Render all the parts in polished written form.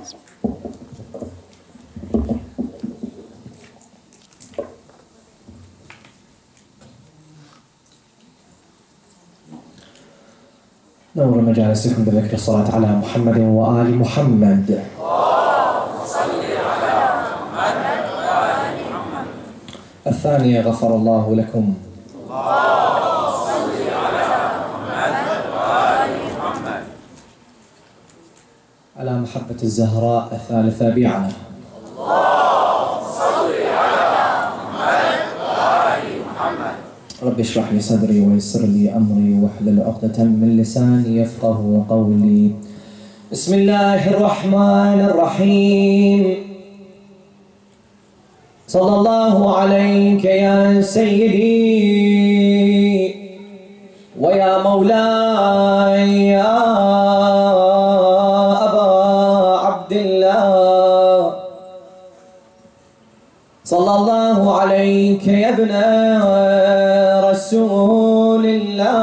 نور مجالسكم بذكر الصلاة على محمد وآل محمد. اللهم صل على محمد وآل محمد. الثانية غفر الله لكم. اللهم صل على محمد وآل محمد. على محبة الزهراء الثالثة بيعنا. اللهم صل على محمد وآل محمد. رب اشرح لي صدري ويسر لي أمري واحلل عقدة من لساني يفقه قولي. بسم الله الرحمن الرحيم. صلى الله عليك يا سيدي ويا مولاي يا أبا عبد الله. صلى الله عليك يا ابن رسول الله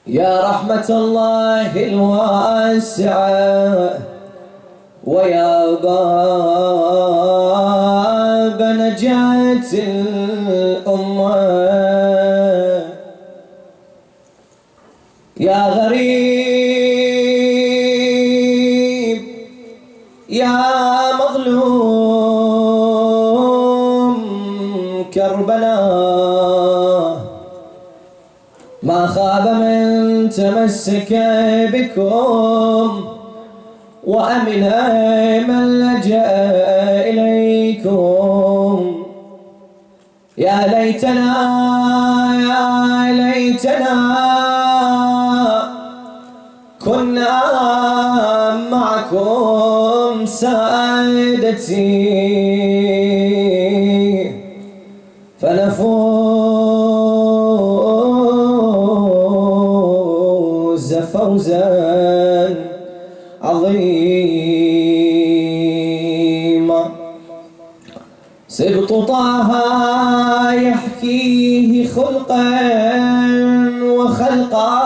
يا رحمة الله الواسعة ويا باب نجاة الأمة يا غريب يا مظلوم كربلاء ما خاب من تمسك بكم وأمن من لجأ إليكم. يا ليتنا يا ليتنا كنا معكم سادتي فنفوز فوزا عظيما. سبط طه يحكيه خلقا وخلقا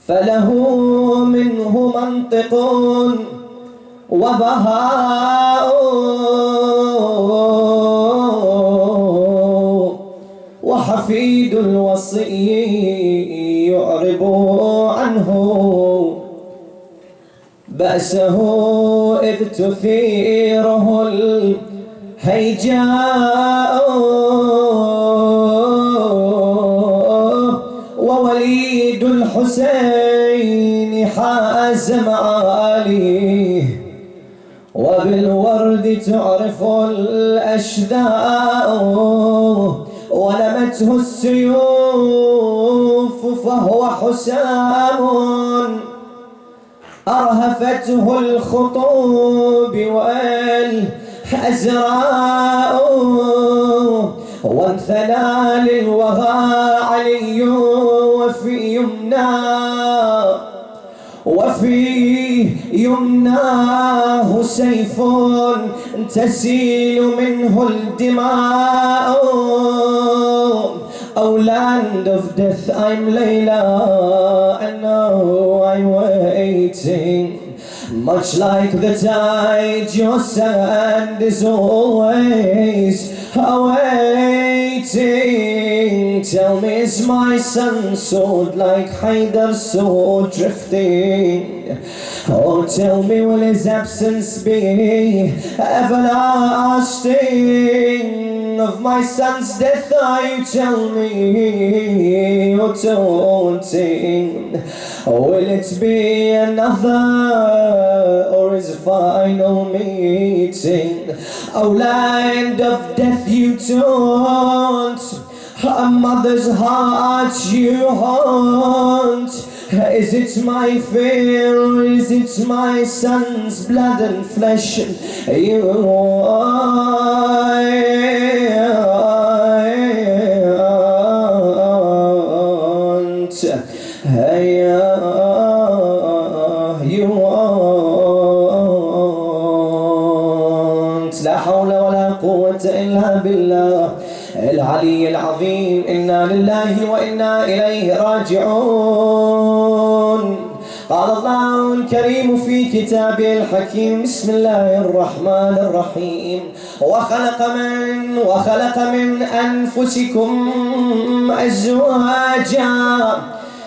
فله منه منطق وبهاء وحفيد الوصي يعرب عنه بأسه إذ تثيره الهيجاء. ووليد الحسين حاز معاليه وبالورد تعرف الأشداء. ولمته السيوف فهو حسام أرهفته الخطوب والأزراء. وانثنى للوغى علي وفي يمناه سيف تسيل منه الدماء. Oh land of death, I'm Layla, and now I'm waiting. Much like the tide, your sand is always awaiting. Tell me, is my son's sword like Haidar's sword drifting? Oh, tell me, will his absence be everlasting? Of my son's death, are you tell me, or taunting? Will it be another, or his final meeting? Oh, land of death, you taunt, a mother's heart you haunt. Is it my fear, or is it my son's blood and flesh you want? You want. لا حول ولا قوة إلا بالله العلي العلي العظيم إنا لله وإنا إليه راجعون. قال الله الكريم في كتابه الحكيم بسم الله الرحمن الرحيم وخلق من أنفسكم أزواجا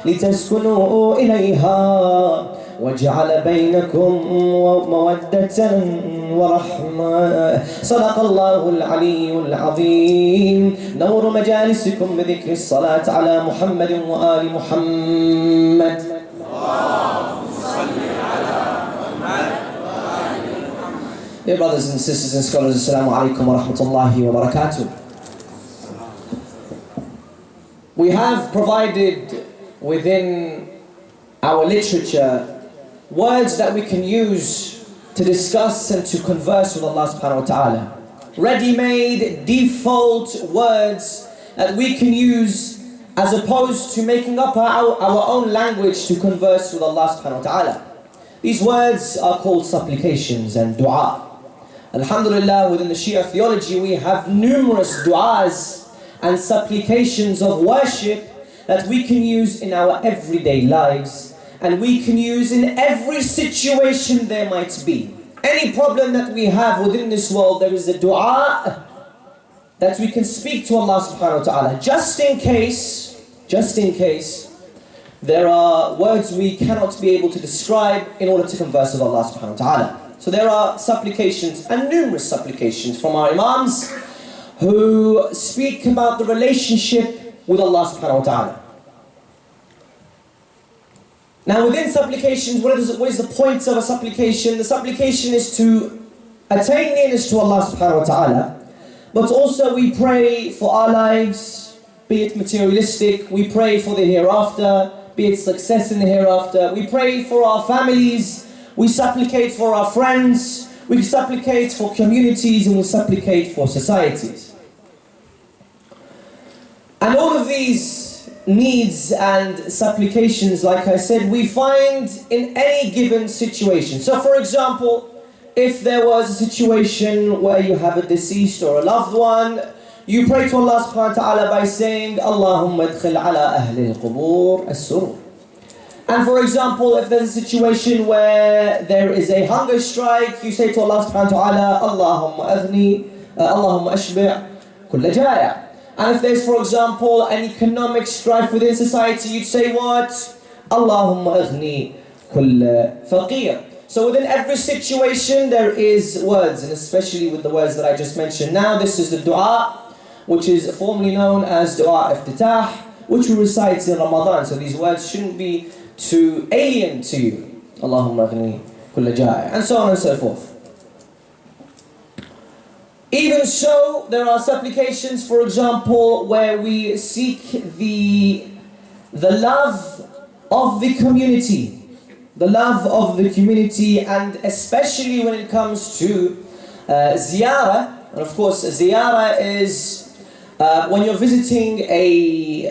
لتسكنوا إليها وجعل بينكم مودة ورحمة. صدق الله العلي العظيم. نور مجالسكم بذكر الصلاة على محمد وآل محمد. Dear brothers and sisters and scholars, Assalamu alaikum wa rahmatullahi wa barakatuh. We have provided within our literature words that we can use to discuss and to converse with Allah subhanahu wa ta'ala. Ready-made, default words that we can use as opposed to making up our own language to converse with Allah subhanahu wa ta'ala. These words are called supplications and dua. Alhamdulillah, within the Shi'a theology we have numerous du'as and supplications of worship that we can use in our everyday lives, and we can use in every situation there might be. Any problem that we have within this world, there is a dua that we can speak to Allah subhanahu wa ta'ala, just in case there are words we cannot be able to describe in order to converse with Allah subhanahu wa ta'ala. So there are supplications, and numerous supplications from our imams who speak about the relationship with Allah subhanahu wa ta'ala. Now within supplications, what is the point of a supplication? The supplication is to attain nearness to Allah subhanahu wa ta'ala, but also we pray for our lives, be it materialistic, we pray for the hereafter, be it success in the hereafter, we pray for our families, we supplicate for our friends, we supplicate for communities, and we supplicate for societies. And all of these needs and supplications, like I said, we find in any given situation. So for example, if there was a situation where you have a deceased or a loved one, you pray to Allah subhanahu wa ta'ala by saying, Allahumma adkhil ala ahli al-qubur as-surur. And for example, if there's a situation where there is a hunger strike, you say to Allah subhanahu wa ta'ala, Allahumma ashbi' kulla jaya'. And if there's, for example, an economic strife within society, you'd say what? Allahumma aghni kulla faqir. So within every situation there is words, and especially with the words that I just mentioned now, this is the dua, which is formerly known as dua iftitah, which we recite in Ramadan. So these words shouldn't be too alien to you. Allahumma aghni kulla jaya', and so on and so forth. Even so, there are supplications, for example, where we seek the love of the community. The love of the community, and especially when it comes to ziyarah. And of course, ziyarah is when you're visiting a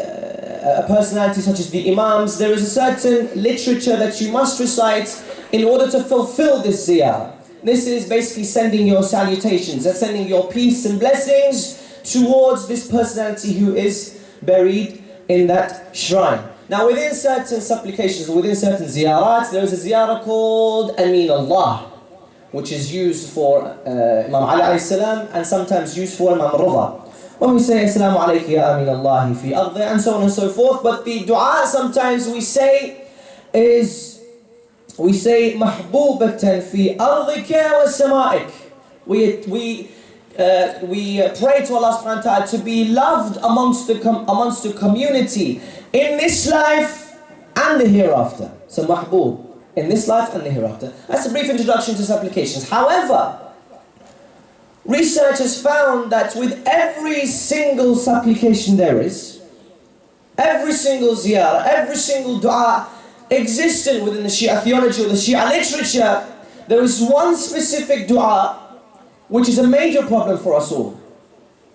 personality such as the imams, there is a certain literature that you must recite in order to fulfill this ziyarah. This is basically sending your salutations and sending your peace and blessings towards this personality who is buried in that shrine. Now within certain supplications, within certain ziyarat, there is a ziyarah called Amin Allah, which is used for Imam Ali alayhi salam, and sometimes used for Imam Rida. When we say Assalamu alayka ya Amin Allah fi ardi, and so on and so forth. But the dua sometimes we say mahbubatan fi ardika wa sama'ik. We pray to Allah subhanahu wa ta'ala to be loved amongst the community in this life and the hereafter. So mahbub, in this life and the hereafter. That's a brief introduction to supplications. However, research has found that with every single supplication there is, every single ziyarah, every single dua existent within the Shi'a theology or the Shi'a literature, there is one specific dua which is a major problem for us all,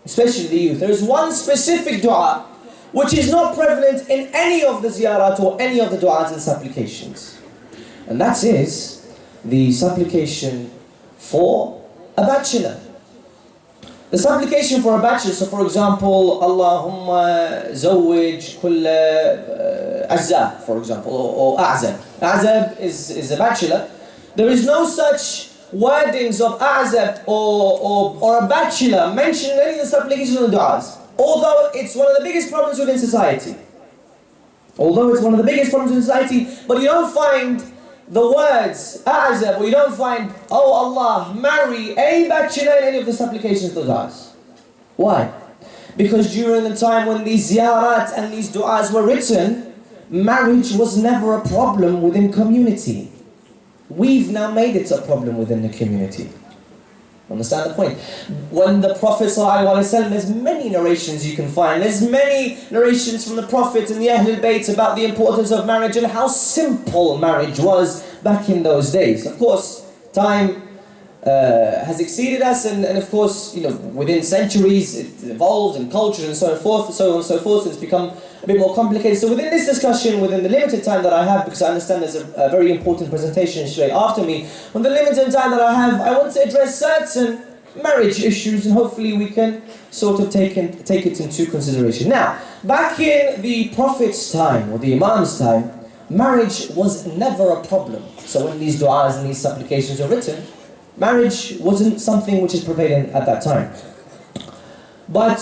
especially the youth. There is one specific dua which is not prevalent in any of the ziyarat or any of the du'as and supplications. And that is the supplication for a bachelor. The supplication for a bachelor, so for example, Allahumma zawwij kull ajza, for example, or a'zab. A'zab is a bachelor. There is no such wordings of a'zab or a bachelor mentioned in any of the supplications and du'as. Although it's one of the biggest problems within society. But you don't find the words a'zab, or you don't find, oh Allah, marry a bachelor in any of the supplications and du'as. Why? Because during the time when these ziyarat and these du'as were written, marriage was never a problem within community. We've now made it a problem within the community. Understand the point? When the Prophet ﷺ, there's many narrations you can find. There's many narrations from the Prophet and the Ahlul Bayt about the importance of marriage and how simple marriage was back in those days. Of course, time has exceeded us, and of course, within centuries it evolved, and culture and so on and so forth, and it's become a bit more complicated. So within this discussion, within the limited time that I have, because I understand there's a very important presentation straight after me, with the limited time that I have, I want to address certain marriage issues, and hopefully we can sort of take it into consideration. Now, back in the Prophet's time, or the Imam's time, marriage was never a problem. So when these du'as and these supplications are written, marriage wasn't something which is prevalent at that time. But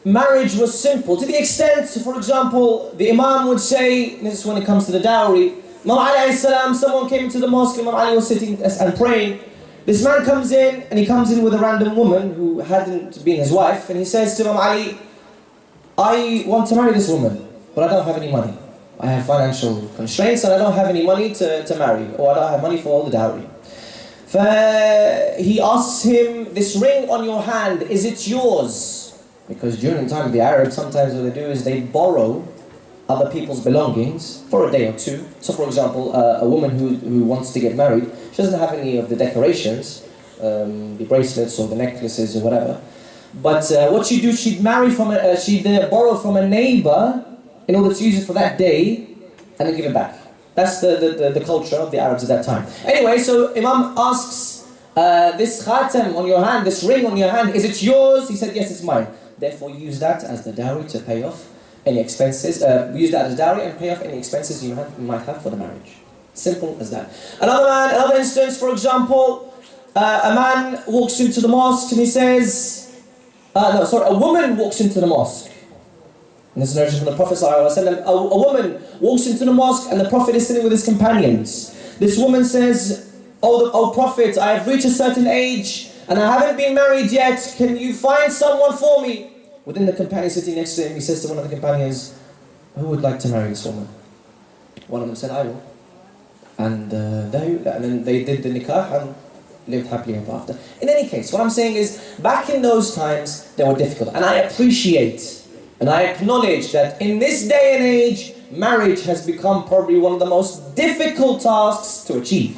marriage was simple, to the extent, for example, the Imam would say, this is when it comes to the dowry, Imam Ali alayhi salam, someone came into the mosque, Imam Ali was sitting and praying. This man comes in, and he comes in with a random woman who hadn't been his wife, and he says to Imam Ali, I want to marry this woman, but I don't have any money. I have financial constraints, and I don't have any money to marry, or I don't have money for all the dowry. He asks him, this ring on your hand, is it yours? Because during the time of the Arabs, sometimes what they do is they borrow other people's belongings for a day or two. So for example, a woman who wants to get married, she doesn't have any of the decorations, the bracelets or the necklaces or whatever. But what she'd do, she'd borrow from a neighbor in order to use it for that day and then give it back. That's the culture of the Arabs at that time. Anyway, so Imam asks, this khatam on your hand, this ring on your hand, is it yours? He said, yes, it's mine. Therefore, use that as the dowry to pay off any expenses. Use that as dowry and pay off any expenses you might have for the marriage. Simple as that. Another instance, for example, a man walks into the mosque and he says, a woman walks into the mosque. And this is a narration from the Prophet ﷺ. A woman walks into the mosque and the Prophet is sitting with his companions. This woman says, O Prophet, I have reached a certain age and I haven't been married yet. Can you find someone for me? Within the companion sitting next to him, he says to one of the companions, who would like to marry this woman? One of them said, I will. And then they did the nikah and lived happily ever after. In any case, what I'm saying is, back in those times, they were difficult. And I appreciate and I acknowledge that in this day and age, marriage has become probably one of the most difficult tasks to achieve.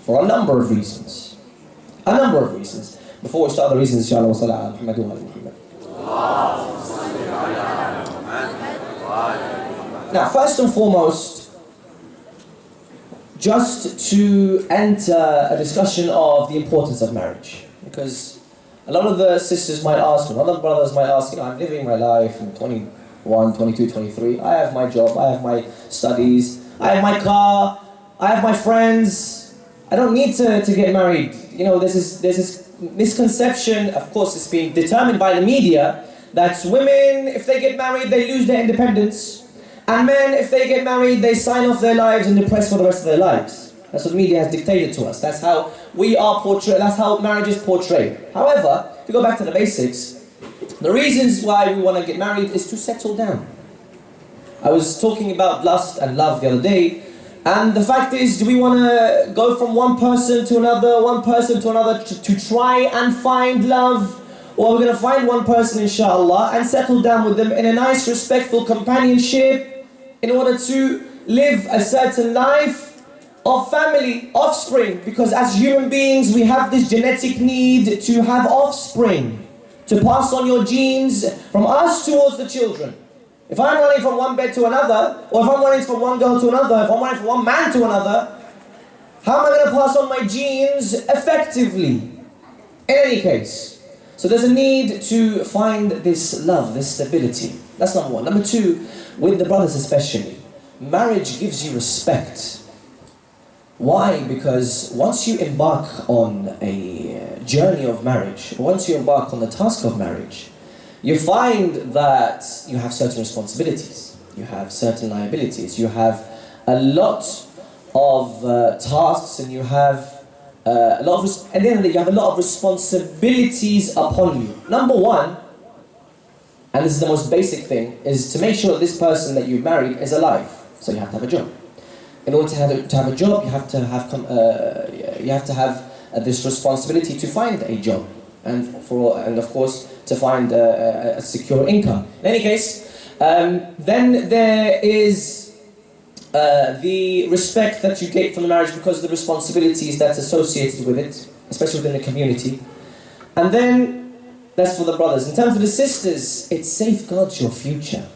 For a number of reasons. Before we start the reasons, inshallah, now, first and foremost, just to enter a discussion of the importance of marriage. Because a lot of the sisters might ask, and other brothers might ask, I'm living my life, I'm 21, 22, 23, I have my job, I have my studies, I have my car, I have my friends, I don't need to get married. There's this misconception, of course it's being determined by the media, that women, if they get married, they lose their independence, and men, if they get married, they sign off their lives and depress for the rest of their lives. That's what the media has dictated to us. That's how we are portrayed. That's how marriage is portrayed. However, if you go back to the basics, the reasons why we want to get married is to settle down. I was talking about lust and love the other day, and the fact is, do we want to go from one person to another to try and find love? Or we're going to find one person, inshallah, and settle down with them in a nice, respectful companionship in order to live a certain life of family, offspring, because as human beings we have this genetic need to have offspring, to pass on your genes from us towards the children. If I'm running from one bed to another, or if I'm running from one girl to another, if I'm running from one man to another, how am I going to pass on my genes effectively? In any case, So there's a need to find this love, this stability. That's number one. Number two, with the brothers especially, marriage gives you respect. Why? Because once you embark on a journey of marriage, once you embark on the task of marriage, you find that you have certain responsibilities, you have certain liabilities, you have a lot of tasks, and you have a lot of, at the end of the day, you have a lot of responsibilities upon you. Number one, and this is the most basic thing, is to make sure that this person that you've married is alive. So you have to have a job. In order to have a job, you have to have this responsibility to find a job, and of course to find a secure income. In any case, then there is the respect that you get from the marriage because of the responsibilities that's associated with it, especially within the community. And then that's for the brothers. In terms of the sisters, it safeguards your future.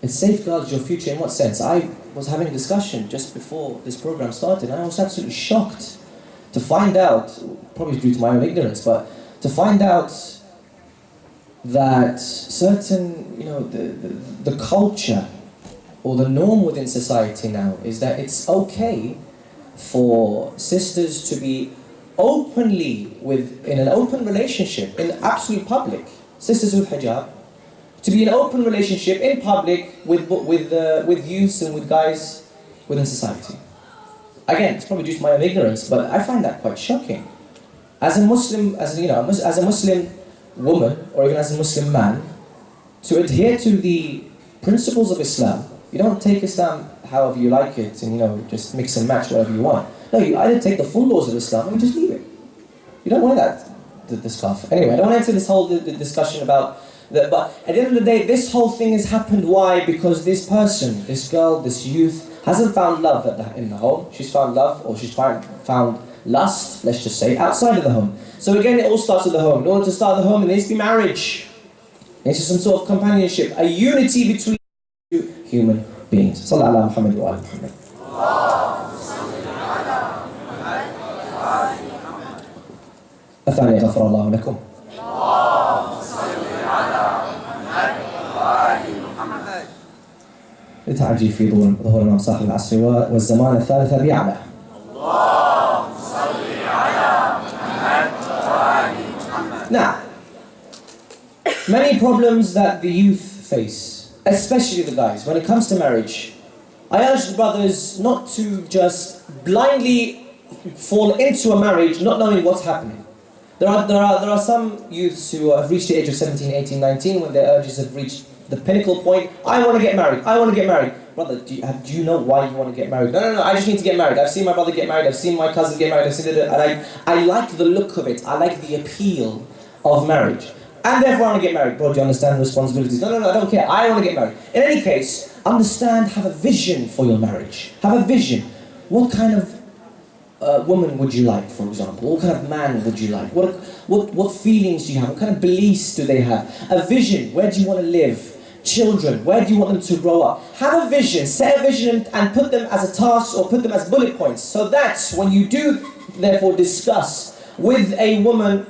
It safeguards your future in what sense? I was having a discussion just before this program started, and I was absolutely shocked to find out, probably due to my own ignorance, but to find out that certain, the culture or the norm within society now is that it's okay for sisters to be openly in an open relationship in absolute public, sisters with hijab, to be in an open relationship in public with youths and with guys within society. Again, it's probably due to my own ignorance, but I find that quite shocking. As a Muslim, as a Muslim woman, or even as a Muslim man, to adhere to the principles of Islam, you don't take Islam however you like it and just mix and match whatever you want. No, you either take the full laws of Islam or you just leave it. You don't want this stuff. Anyway, I don't want to enter this whole discussion about that, but at the end of the day, this whole thing has happened. Why? Because this person, this girl, this youth, hasn't found love in the home. She's found love, or she's found lust, let's just say, outside of the home. So again, it all starts with the home. In order to start the home, there needs to be marriage. There needs to be some sort of companionship, a unity between two human beings. Sallallahu ala Muhammad wa ala Muhammad. الثانية غفر الله لكم. لتعجي في ظهور الإمام صاحب العصر والزمان الثالثة بأعلى. Now, many problems that the youth face, especially the guys, when it comes to marriage, I urge the brothers not to just blindly fall into a marriage not knowing what's happening. There are some youths who have reached the age of 17, 18, 19 when their urges have reached the pinnacle point. I want to get married. I want to get married. Brother, do you know why you want to get married? No, I just need to get married. I've seen my brother get married. I've seen my cousin get married. I've seen it, and I like the look of it. I like the appeal of marriage. And therefore I want to get married. Bro, do you understand the responsibilities? No, I don't care. I want to get married. In any case, understand, have a vision for your marriage. Have a vision. What kind of woman would you like, for example? What kind of man would you like? What feelings do you have? What kind of beliefs do they have? A vision. Where do you want to live? Children. Where do you want them to grow up? Have a vision. Set a vision and put them as a task or put them as bullet points. So that when you do, therefore, discuss with a woman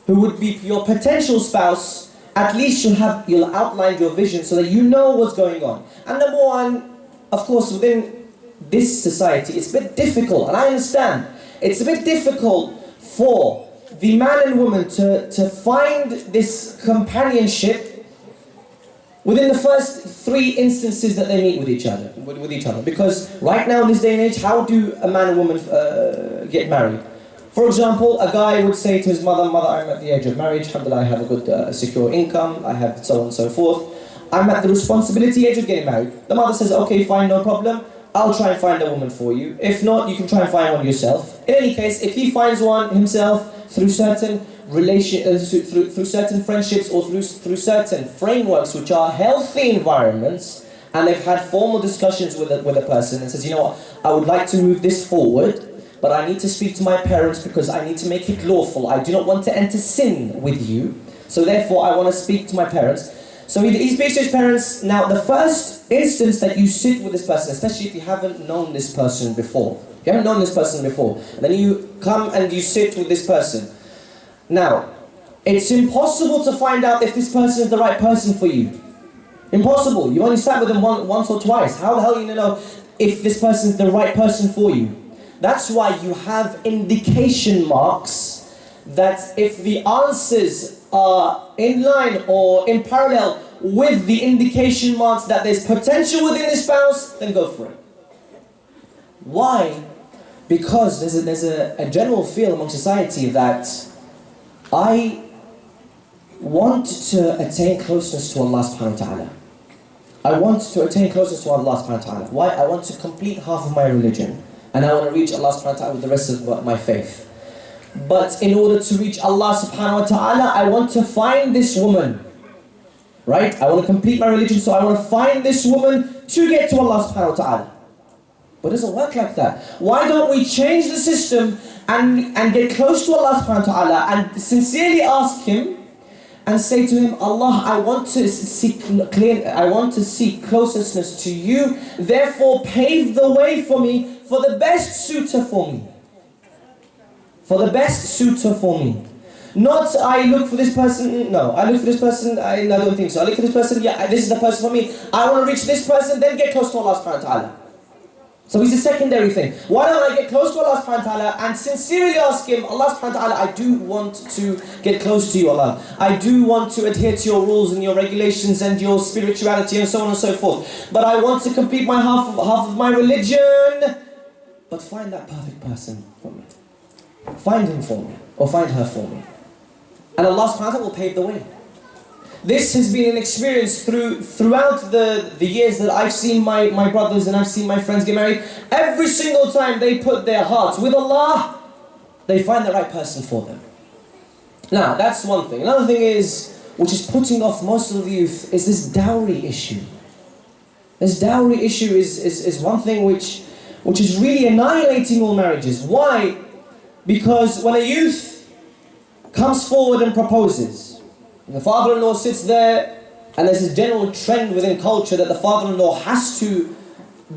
who would be your potential spouse, at least you'll outline your vision so that you know what's going on. And number one, of course, within this society, it's a bit difficult, and I understand. It's a bit difficult for the man and woman to find this companionship within the first 3 instances that they meet with each other. Because right now in this day and age, how do a man and woman get married? For example, a guy would say to his mother, I'm at the age of marriage, alhamdulillah, I have a good secure income, I have so on and so forth. I'm at the responsibility age of getting married. The mother says, okay, fine, no problem. I'll try and find a woman for you. If not, you can try and find one yourself. In any case, if he finds one himself through certain through certain friendships or through certain frameworks which are healthy environments, and they've had formal discussions with a person and says, you know what, I would like to move this forward, but I need to speak to my parents because I need to make it lawful. I do not want to enter sin with you, so therefore I want to speak to my parents. So he speaks to his parents. Now, the first instance that you sit with this person, especially if you haven't known this person before, and then you come and you sit with this person. Now, It's impossible to find out if this person is the right person for you. Impossible. You only sat with them once or twice. How the hell are you going to know if this person is the right person for you? That's why you have indication marks that if the answers are in line or in parallel with the indication marks that there's potential within this spouse, then go for it. Why? Because there's a general feel among society that I want to attain closeness to Allah subhanahu wa ta'ala. I want to attain closeness to Allah subhanahu wa ta'ala. Why? I want to complete half of my religion. And I want to reach Allah subhanahu wa ta'ala with the rest of my faith. But in order to reach Allah subhanahu wa ta'ala, I want to find this woman. Right? I want to complete my religion, so I want to find this woman to get to Allah subhanahu wa ta'ala. But it doesn't work like that. Why don't we change the system and get close to Allah subhanahu wa ta'ala and sincerely ask Him and say to Him, Allah, I want to seek closeness to You, therefore pave the way for me for the best suitor for me. For the best suitor for me. Not I look for this person, no, I look for this person, I don't think so. I look for this person, yeah, this is the person for me. I want to reach this person, then get close to Allah subhanahu wa ta'ala. So it's a secondary thing. Why don't I get close to Allah subhanahu wa ta'ala and sincerely ask Him, Allah subhanahu wa ta'ala, I do want to get close to You, Allah. I do want to adhere to Your rules and Your regulations and Your spirituality and so on and so forth. But I want to complete my half of my religion. But find that perfect person for me. Find him for me, or find her for me. And Allah subhanahu wa ta'ala will pave the way. This has been an experience throughout the years that I've seen my brothers and I've seen my friends get married. Every single time they put their hearts with Allah, they find the right person for them. Now, that's one thing. Another thing is, which is putting off most of the youth, is this dowry issue. This dowry issue is one thing which is really annihilating all marriages. Why? Because when a youth comes forward and proposes, the father-in-law sits there, and there's this general trend within culture that the father-in-law has to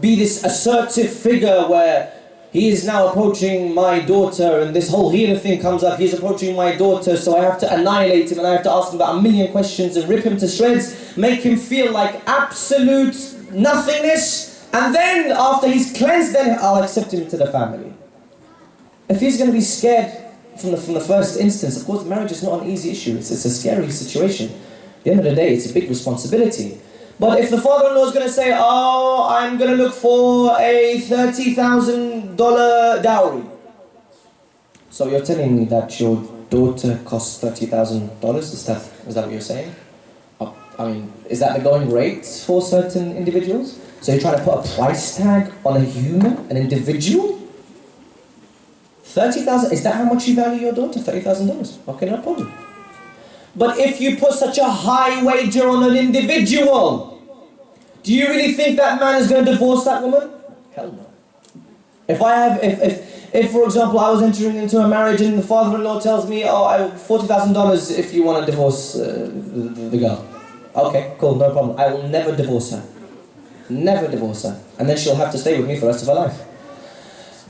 be this assertive figure where he is now approaching my daughter, and this whole Ghira thing comes up, he's approaching my daughter, so I have to annihilate him, and I have to ask him about a million questions and rip him to shreds, make him feel like absolute nothingness, and then after he's cleansed, then I'll accept him into the family. If he's going to be scared from the first instance, of course marriage is not an easy issue, it's a scary situation. At the end of the day, it's a big responsibility. But if the father-in-law is going to say, oh, I'm going to look for a $30,000 dowry. So you're telling me that your daughter costs $30,000? Is that what you're saying? I mean, is that the going rate for certain individuals? So you're trying to put a price tag on a human, an individual? 30,000, is that how much you value your daughter? $30,000. Okay, no problem. But if you put such a high wager on an individual, do you really think that man is going to divorce that woman? Hell no. If for example I was entering into a marriage and the father-in-law tells me, oh, I have $40,000 if you want to divorce the girl. Okay, cool, no problem. I will never divorce her. Never divorce her. And then she'll have to stay with me for the rest of her life.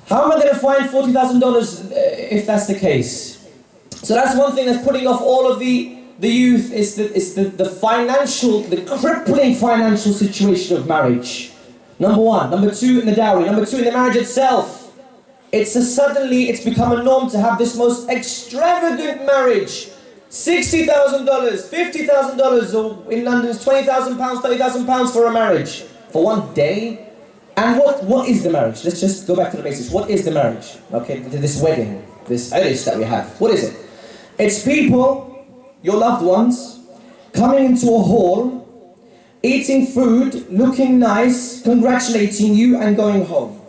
How am I going to find $40,000 if that's the case? So that's one thing that's putting off all of the youth, is the crippling financial situation of marriage. Number one. Number two, in the dowry. Number two, in the marriage itself. It's become a norm to have this most extravagant marriage. $60,000, $50,000, or in London it's £20,000, £30,000 for a marriage. For one day. And what is the marriage? Let's just go back to the basics. What is the marriage? Okay, this wedding, this Irish that we have. What is it? It's people, your loved ones, coming into a hall, eating food, looking nice, congratulating you, and going home.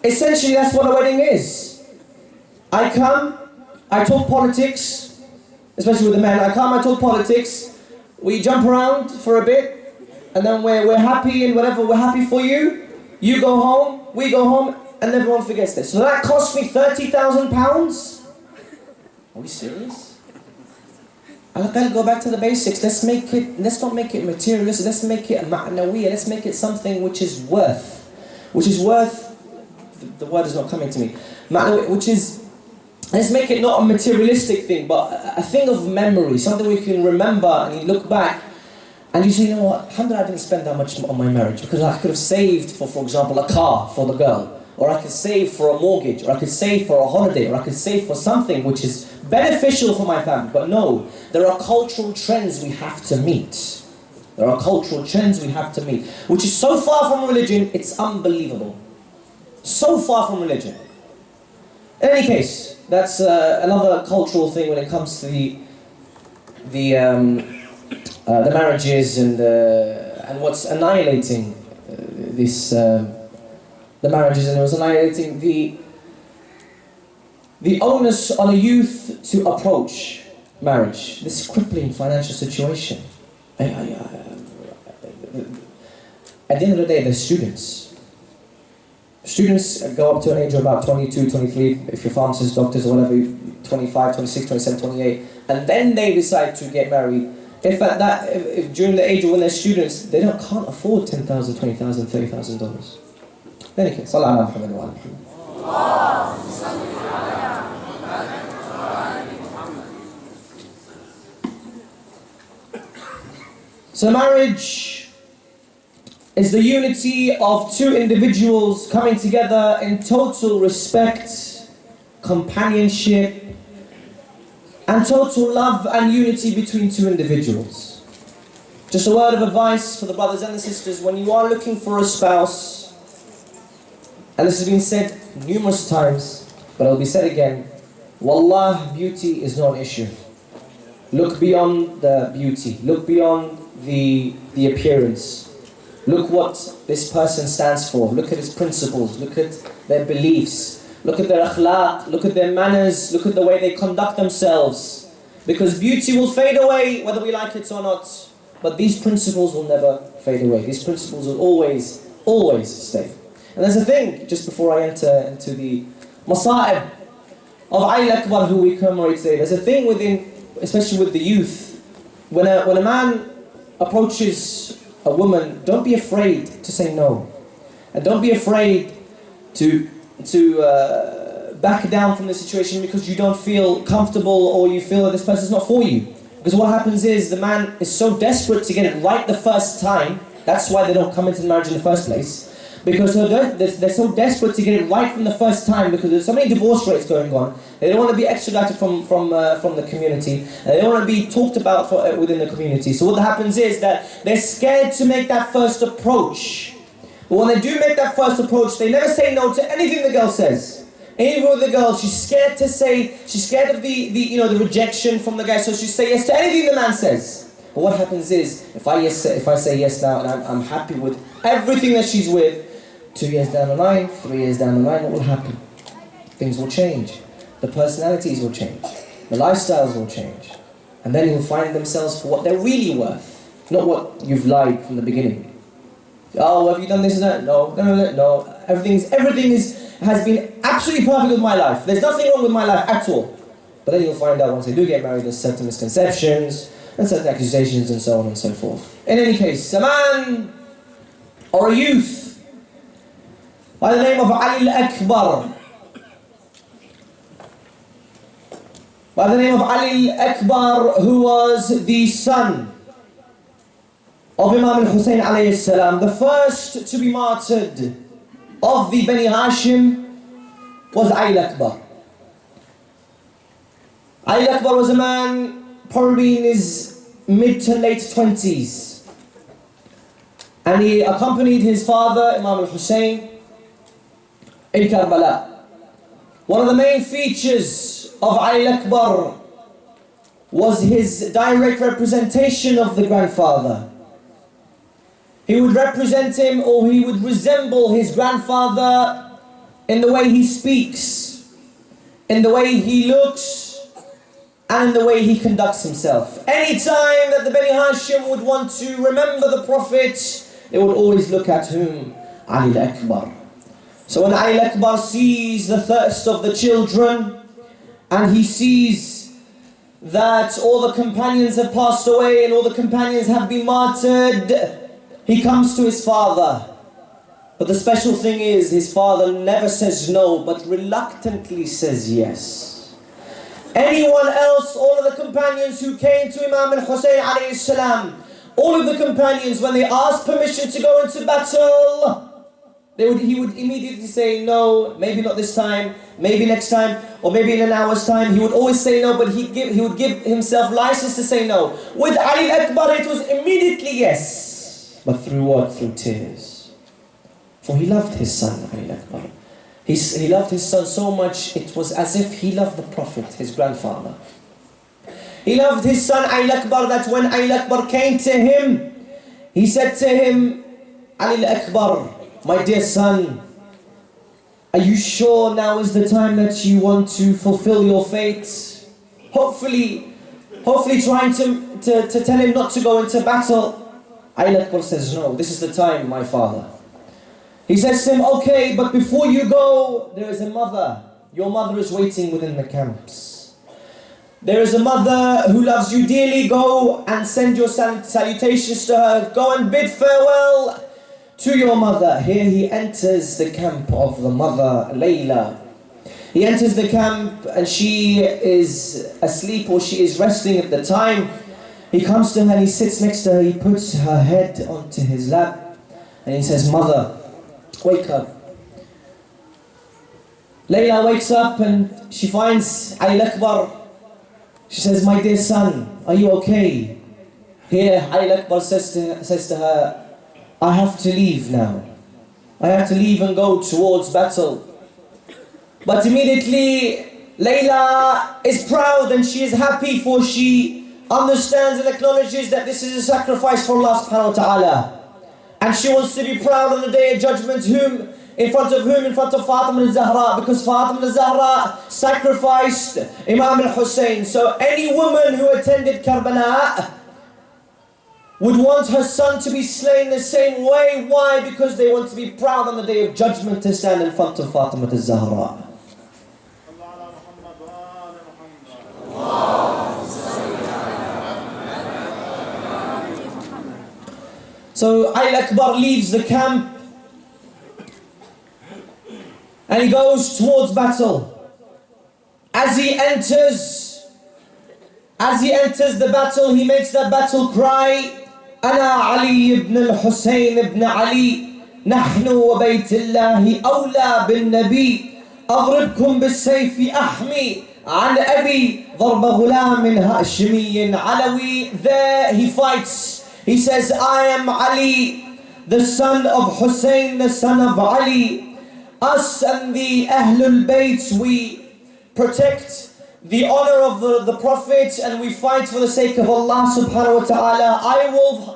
Essentially, that's what a wedding is. I come, I talk politics, especially with the men. I come, I talk politics, we jump around for a bit, and then we're happy and whatever, we're happy for you. You go home, we go home, and everyone forgets this. So that cost me £30,000? Are we serious? I'll go back to the basics. Let's not make it materialistic, let's make it ma'nawiyya, let's make it something which is worth, the word is not coming to me, which is let's make it not a materialistic thing, but a thing of memory, something we can remember, and you look back and you say, you know what, alhamdulillah, I didn't spend that much on my marriage because I could have saved for example, a car for the girl, or I could save for a mortgage, or I could save for a holiday, or I could save for something which is beneficial for my family. But no, there are cultural trends we have to meet. There are cultural trends we have to meet, which is so far from religion, it's unbelievable. So far from religion. In any case, that's another cultural thing when it comes to the marriages and what's annihilating the marriages, and it was annihilating the onus on a youth to approach marriage. This crippling financial situation. At the end of the day, they're students. Students go up to an age of about 22, 23, if you're pharmacists, doctors, or whatever, 25, 26, 27, 28, and then they decide to get married. If during the age of when they're students, they can't afford $10,000, $20,000, $30,000. In any case, Sallallahu Alaihi Wasallam. So marriage is the unity of two individuals coming together in total respect, companionship, and total love and unity between two individuals. Just a word of advice for the brothers and the sisters: when you are looking for a spouse, and this has been said numerous times, but it'll be said again, wallah, beauty is not an issue. Look beyond the beauty, look beyond the appearance. Look what this person stands for, look at his principles, look at their beliefs, look at their akhlaq, look at their manners, look at the way they conduct themselves. Because beauty will fade away whether we like it or not, but these principles will never fade away. These principles will always, always stay. And there's a thing, just before I enter into the masa'ib of Akbar who we commemorate today, there's a thing within, especially with the youth, when a man approaches a woman, don't be afraid to say no. And don't be afraid to back down from the situation because you don't feel comfortable or you feel that this person's not for you. Because what happens is the man is so desperate to get it right the first time, that's why they don't come into marriage in the first place. Because they're so desperate to get it right from the first time because there's so many divorce rates going on. They don't want to be extradited from the community. And they don't want to be talked about within the community. So what happens is that they're scared to make that first approach. But when they do make that first approach, they never say no to anything the girl says. Even with the girl, she's scared of the rejection from the guy, so she say yes to anything the man says. But what happens is, if I say yes now and I'm happy with everything that she's with, 2 years down the line, 3 years down the line, what will happen? Things will change. The personalities will change. The lifestyles will change. And then you'll find themselves for what they're really worth, not what you've lied from the beginning. Oh, have you done this and that? No. Everything has been absolutely perfect with my life. There's nothing wrong with my life at all. But then you'll find out once they do get married, there's certain misconceptions and certain accusations and so on and so forth. In any case, a man or a youth by the name of Ali Akbar. By the name of Ali Akbar, who was the son of Imam al-Hussein alayhi salam, the first to be martyred of the Bani Hashim was Ali Akbar. Ali Akbar was a man probably in his mid to late 20s. And he accompanied his father, Imam al-Hussein, in Karbala. One of the main features of Ali Akbar was his direct representation of the grandfather. He would represent him, or he would resemble his grandfather in the way he speaks, in the way he looks, and in the way he conducts himself. Any time that the Bani Hashim would want to remember the Prophet, they would always look at whom? Ali Akbar. So when Ali Akbar sees the thirst of the children, and he sees that all the companions have passed away and all the companions have been martyred, he comes to his father. But the special thing is, his father never says no, but reluctantly says yes. Anyone else, all of the companions who came to Imam al-Hussein alayhi salam, all of the companions, when they asked permission to go into battle, he would immediately say no, maybe not this time, maybe next time, or maybe in an hour's time. He would always say no, but he would give himself license to say no. With Ali Akbar, it was immediately yes. But through what? Through tears. For he loved his son, Ali Akbar. He loved his son so much, it was as if he loved the Prophet, his grandfather. He loved his son Ali Akbar, that when Ali Akbar came to him, he said to him, Ali Akbar, my dear son, are you sure now is the time that you want to fulfill your fate? Hopefully trying to tell him not to go into battle. Ali Akbar says, no, this is the time, my father. He says to him, okay, but before you go, there is a mother. Your mother is waiting within the camps. There is a mother who loves you dearly. Go and send your salutations to her. Go and bid farewell to your mother. Here he enters the camp of the mother, Layla. He enters the camp and she is asleep, or she is resting at the time. He comes to her and he sits next to her. He puts her head onto his lap and he says, mother, wake up. Layla wakes up and she finds Ali Akbar. She says, my dear son, are you okay? Here Ali Akbar says to her, I have to leave now. I have to leave and go towards battle. But immediately Layla is proud and she is happy, for she understands and acknowledges that this is a sacrifice for Allah subhanahu wa ta'ala. And she wants to be proud on the day of judgment. In front of whom? In front of Fatima al-Zahra. Because Fatima al-Zahra sacrificed Imam al-Hussein. So any woman who attended Karbala would want her son to be slain the same way. Why? Because they want to be proud on the day of judgment to stand in front of Fatima al-Zahra. So Ali Akbar leaves the camp and he goes towards battle. As he enters the battle, he makes that battle cry, Ana Ali ibn al-Hussein ibn Ali, Nahnu wa baytillahi awla bin Nabi, أضربكم بالسيف أحمي عن أبي ضرب غلام هاشمي علوي. There he fights. He says, I am Ali, the son of Hussein, the son of Ali. Us and the Ahlul Bayt, we protect the honor of the Prophet and we fight for the sake of Allah subhanahu wa ta'ala.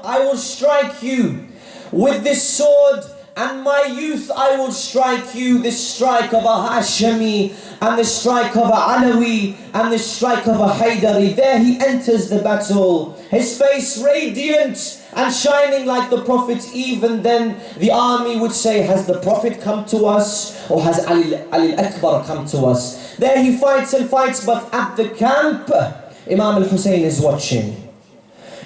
I will strike you with this sword, and my youth I will strike you, this strike of a Hashemi, and the strike of a Alawi, and the strike of a Haydari. There he enters the battle, his face radiant and shining like the Prophet. Even then the army would say, has the Prophet come to us, or has Ali Akbar come to us? There he fights and fights, but at the camp Imam al-Hussein is watching.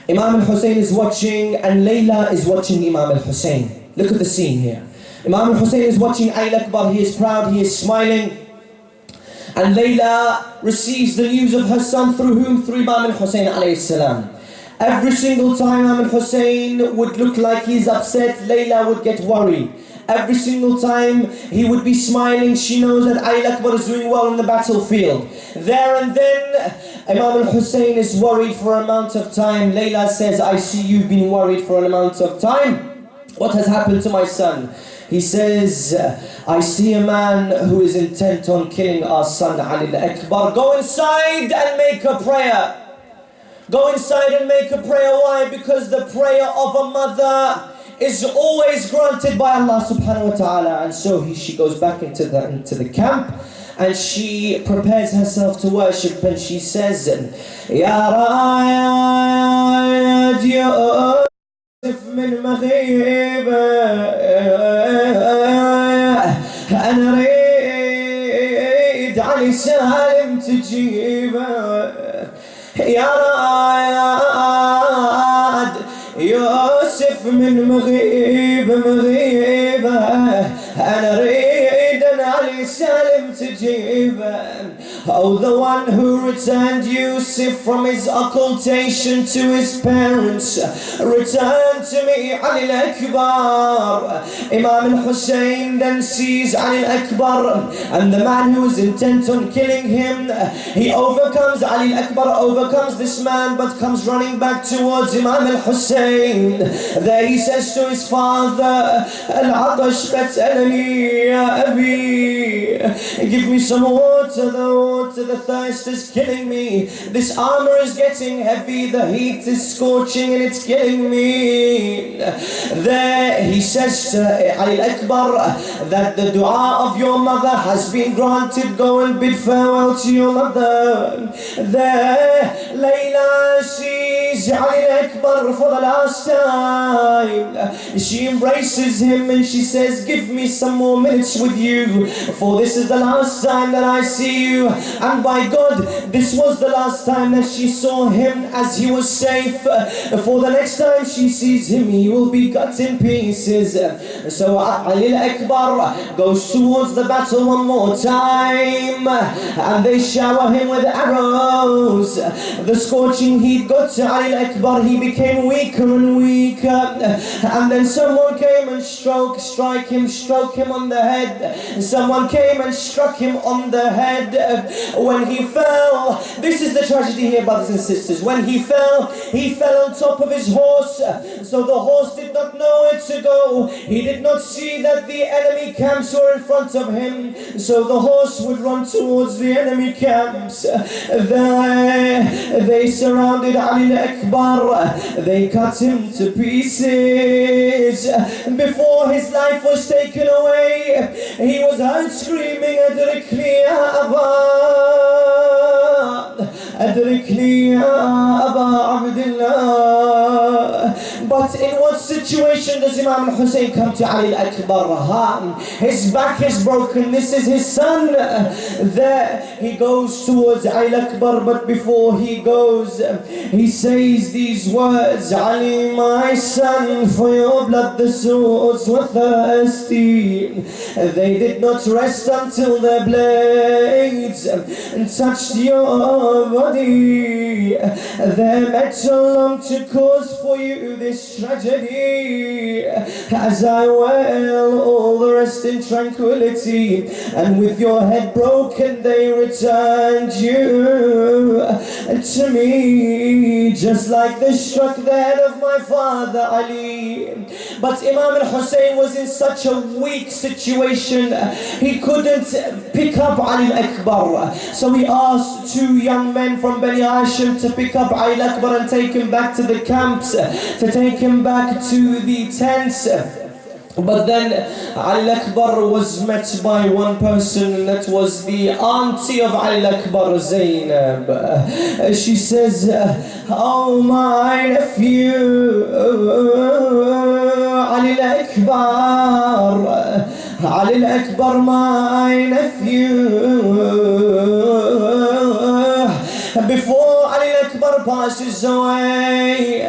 Imam al-Hussein is watching and Layla is watching Imam al-Hussein. Look at the scene here. Imam al-Hussein is watching Ali Akbar. He is proud, he is smiling. And Layla receives the news of her son through whom? Through Imam al-Hussein alayhi salam. Every single time Imam al-Hussein would look like he's upset, Layla would get worried. Every single time he would be smiling, she knows that Ali Akbar is doing well on the battlefield. There and then, Imam al-Hussein is worried for an amount of time. Layla says, I see you've been worried for an amount of time. What has happened to my son? He says, I see a man who is intent on killing our son Ali Akbar. Go inside and make a prayer. Go inside and make a prayer. Why? Because the prayer of a mother is always granted by Allah subhanahu wa ta'ala. And so she goes back into the camp and she prepares herself to worship, and she says, Ya Ra'ayad Ya من مغيبة أنا أريد علي سالم تجيبه يا رائد يوسف من مغيبة أنا أريد علي سالم تجيبه Oh, the one who returned Yusuf from his occultation to his parents, return to me, Ali al-Akbar. Imam al-Hussein then sees Ali al-Akbar, and the man who is intent on killing him, he overcomes, Ali al-Akbar overcomes this man, but comes running back towards Imam al-Hussein. There he says to his father, Al-Atash qatalani ya Abi, give me some water, the thirst is killing me. This armor is getting heavy, the heat is scorching and it's killing me. There he says to Ali al-Akbar that the dua of your mother has been granted. Go and bid farewell to your mother. There Layla sees Ali al-Akbar for the last time. She embraces him and she says, give me some more minutes with you, for this is the last time that I see you. And by God, this was the last time that she saw him as he was safe. For the next time she sees him, he will be cut in pieces. So Ali al-Akbar goes towards the battle one more time, and they shower him with arrows. The scorching heat got to Ali al-Akbar. He became weaker and weaker, and then someone came and struck him on the head. Someone came and struck him on the head. When he fell, this is the tragedy here, brothers and sisters. When he fell on top of his horse. So the horse did not know where to go. He did not see that the enemy camps were in front of him. So the horse would run towards the enemy camps. They surrounded Ali al-Akbar. They cut him to pieces. Before his life was taken away, he was heard screaming, Adrikni ya Aba, Adrikni ya Aba Abdullah. But in what situation does Imam al-Hussein come to Ali al-Akbar? His back is broken. This is his son. There he goes towards Ali al-Akbar, but before he goes, he says these words, Ali, my son, for your blood the swords were thirsty. They did not rest until their blades touched your body. Their metal longed to cause for you this tragedy. As I wail, all the rest in tranquility, and with your head broken they returned you to me, just like they struck the head of my father Ali. But Imam al-Hussein was in such a weak situation, he couldn't pick up Ali al-Akbar. So he asked two young men from Bani Hashim to pick up Ali al-Akbar and take him back to the camps, to take him back to the tents. But then Ali al-Akbar was met by one person, and that was the auntie of Ali al-Akbar, Zainab. She says, oh my nephew, Ali al-Akbar, Ali al-Akbar, my nephew. Before Ali al-Akbar passes away,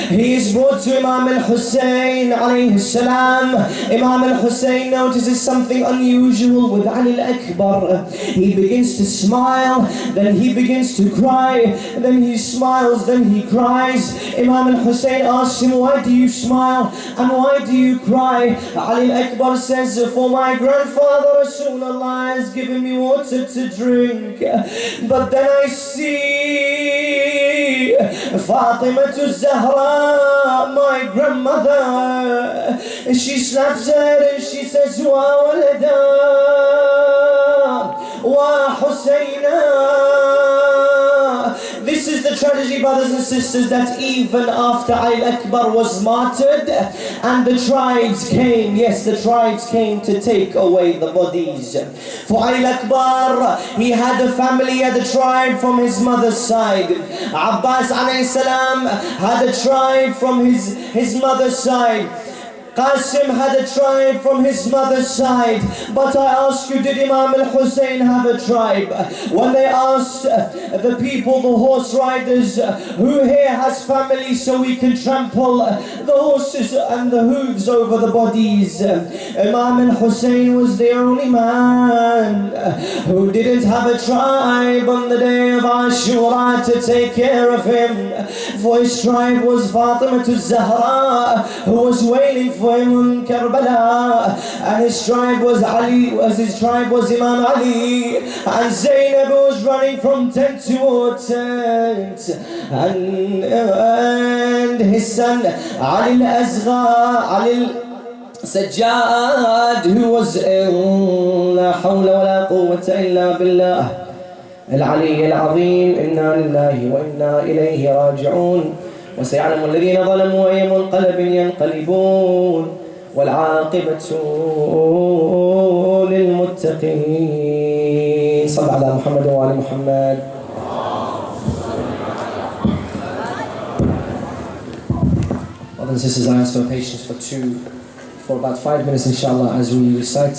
he is brought to Imam al-Hussein alayhi salam. Imam al-Hussein notices something unusual with Ali al-Akbar. He begins to smile, then he begins to cry, then he smiles, then he cries. Imam al-Hussein asks him, why do you smile and why do you cry? Ali al-Akbar says, for my grandfather Rasulullah has given me water to drink. But then I see Fatima al-Zahra, my grandmother. She slaps her and she says, wa walada, wa Husayna. This is the tragedy, brothers and sisters, that even after Ali al-Akbar was martyred and the tribes came, yes, the tribes came to take away the bodies. For Ali al-Akbar, he had a family, he had a tribe from his mother's side. Abbas alayhi salam had a tribe from his mother's side. Qasim had a tribe from his mother's side, but I ask you, did Imam al-Hussein have a tribe? When they asked the people, the horse riders, who here has family so we can trample the horses and the hooves over the bodies? Imam al-Hussein was the only man who didn't have a tribe on the day of Ashura to take care of him. For his tribe was Fatima Zahra, who was wailing for him in Karbala, and his tribe was Ali, his tribe was Imam Ali, and Zainab was running from tent to tent, and his son Ali al-Asghar, Ali al-Sajjad, who was ill. La hawla wa la quwwata illa billah العلي العظيم. إنا لله وإنا إليه راجعون. وسيعلم الذين ظلموا أي منقلب ينقلبون والعاقبة للمتقين. صل على محمد وعلى محمد. Brothers and sisters, I ask for patience for about 5 minutes inshallah as we recite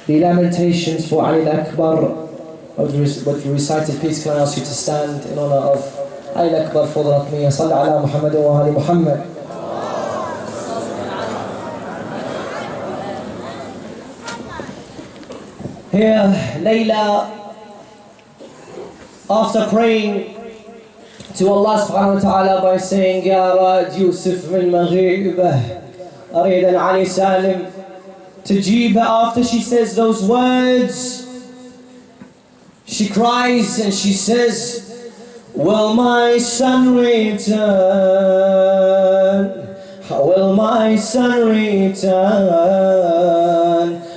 the lamentations for Ali al-Akbar. What we recited, please can I ask you to stand in honor of Ali al-Akbar for the Ratmiya. Salli ala Muhammad wa ali Muhammad. Here, Layla, after praying to Allah subhanahu wa ta'ala by saying, Ya Rad Yusuf min Maghrib, Aridan Ali Salim, تجيب after she says those words. She cries and she says, will my son return? Will my son return?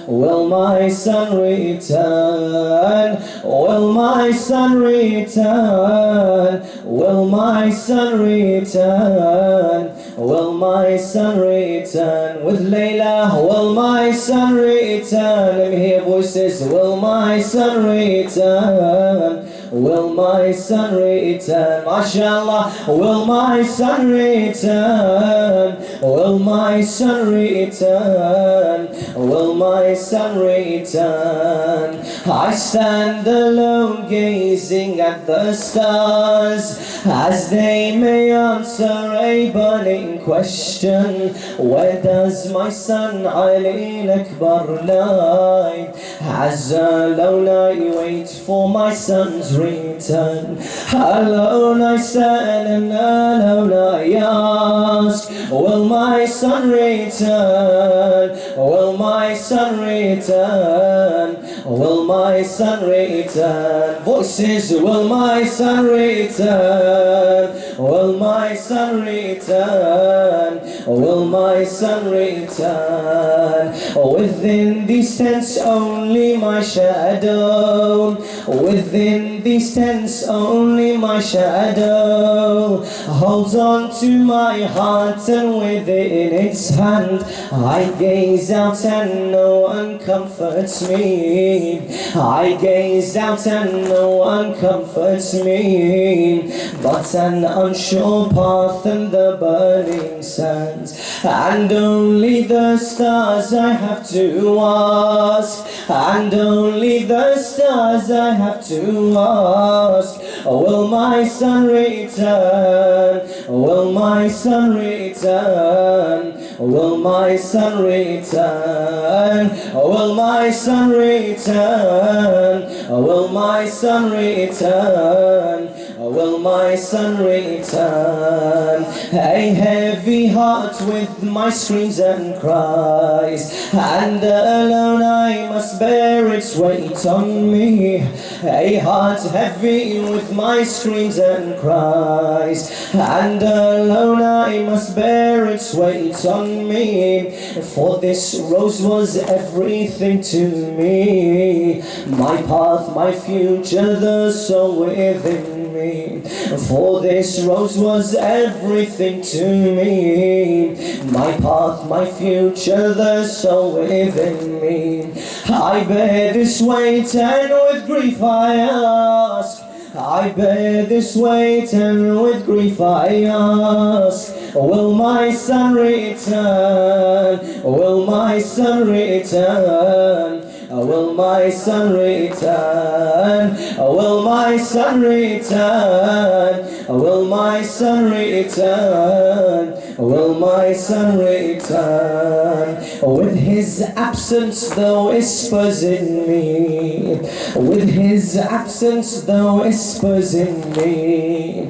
Will my son return? Will my son return? Will my son return? Will my son return? With Layla, will my son return? Let me hear voices. Will my son return? Will my son return? MashaAllah. Will my son return? Will my son return? Will my son return? I stand alone gazing at the stars as they may answer a burning question. Where does my son Ali al-Akbar lie? As alone I wait for my son's return. Alone I stand and alone I ask, will my son return? Will my son return? Will my son return? Voices, will my son return? Will my son return? Will my son return? Within these tents only my shadow. Within these tents only my shadow holds on to my heart, and within its hand I gaze out and no one comforts me. I gaze out and no one comforts me, but an unsure path and the burning sands, and only the stars I have to ask, and only the stars I have to ask. Will my son return? Will my son return? Will my son return? Will my son return? Will my son return? Will my son return? A heavy heart with my screams and cries, and alone I must bear its weight on me. A heart heavy with my screams and cries, and alone I must bear its weight on me. For this rose was everything to me, my path, my future, the soul within me. For this rose was everything to me, my path, my future, the soul within me. I bear this weight and with grief I ask, I bear this weight and with grief I ask, Will my son return? Will my son return? Will my son return? Will my son return? Will my son return? Will my son return? With his absence the whispers in me, with his absence the whispers in me,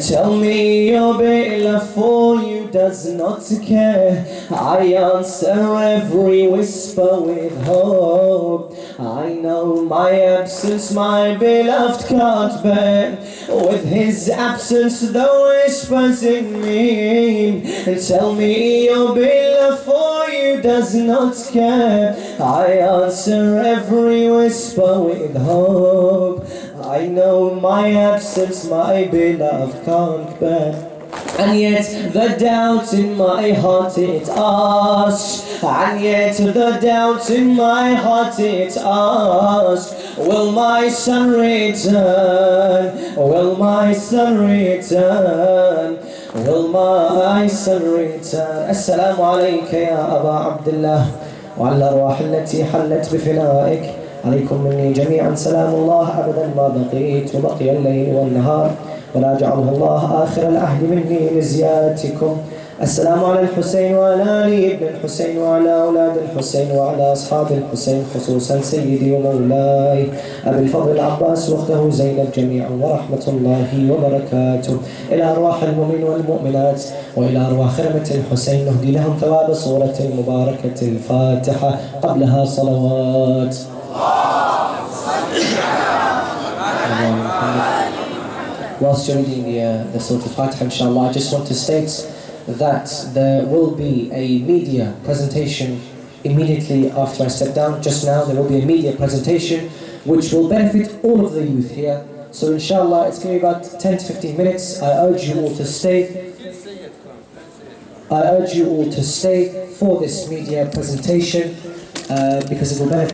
tell me your beloved for you does not care. I answer every whisper with hope. I know my absence my beloved can't bear. With his absence the whispers in me, tell me your beloved for you does not care. I answer every whisper with hope. I know my absence my beloved can't bear. And yet the doubt in my heart it asks, and yet the doubt in my heart it asks, will my son return? Will my son return? Will my son return? Assalamu alayka ya Aba Abdullah wa ala arwah allati hallat bifinaik. عليكم مني جميعا سلام الله أبدا ما بقيت وبقي الليل والنهار، ولا جعله الله آخر العهد مني لزيارتكم. السلام على الحسين وعلى علي بن الحسين وعلى أولاد الحسين وعلى أصحاب الحسين، خصوصا سيدي ومولاي أبي الفضل العباس وأخته زينب جميعا، ورحمة الله وبركاته. إلى أرواح المؤمنين والمؤمنات وإلى أرواح خرمة الحسين نهدي لهم ثواب صورة المباركة الفاتحة، قبلها صلوات. Whilst you're reading the Surah Al-Fatiha, inshallah, I just want to state that there will be a media presentation immediately after I step down. Just now, there will be a media presentation which will benefit all of the youth here. So inshallah, it's going to be about 10 to 15 minutes. I urge you all to stay. I urge you all to stay for this media presentation because it will benefit